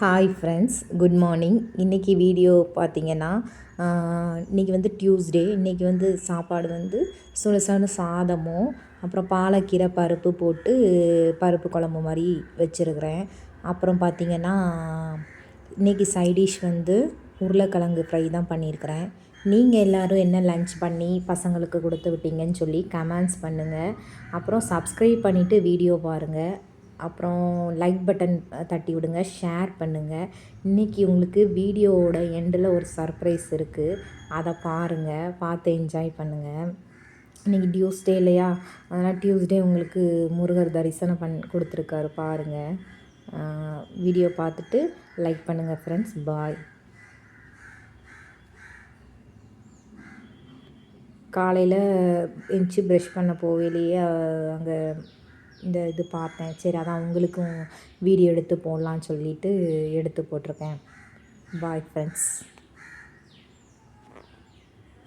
Hi friends, good morning. இன்றைக்கி video பார்த்திங்கன்னா, இன்றைக்கி வந்து டியூஸ்டே. இன்றைக்கி வந்து சாப்பாடு வந்து சுடுசான சாதமும் அப்புறம் பாலக்கீரை பருப்பு போட்டு பருப்பு குழம்பு மாதிரி வச்சுருக்கிறேன். அப்புறம் பார்த்திங்கன்னா, இன்றைக்கி சைடிஷ் வந்து உருளைக்கிழங்கு ஃப்ரை தான் பண்ணியிருக்கிறேன். நீங்கள் எல்லோரும் என்ன லன்ச் பண்ணி பசங்களுக்கு கொடுத்து விட்டீங்கன்னு சொல்லி கமெண்ட்ஸ் பண்ணுங்கள். அப்புறம் சப்ஸ்கிரைப் பண்ணிவிட்டு வீடியோ பாருங்கள். அப்புறம் லைக் பட்டன் தட்டி விடுங்க, ஷேர் பண்ணுங்கள். இன்றைக்கி உங்களுக்கு வீடியோவோட எண்டில் ஒரு சர்ப்ரைஸ் இருக்குது, அதை பாருங்கள், பார்த்து என்ஜாய் பண்ணுங்கள். இன்றைக்கி டியூஸ்டே இல்லையா, அதனால் டியூஸ்டே உங்களுக்கு முருகர் தரிசனம் கொடுத்துருக்காரு பாருங்கள். வீடியோ பார்த்துட்டு லைக் பண்ணுங்கள் ஃப்ரெண்ட்ஸ். பாய். காலையில் எந்திச்சு ப்ரஷ் பண்ண போவேலையே அங்கே இது பார்த்தேன். சரி, அதான் உங்களுக்கும் வீடியோ எடுத்து போடலான்னு சொல்லிவிட்டு எடுத்து போட்டிருக்கேன். Bye friends.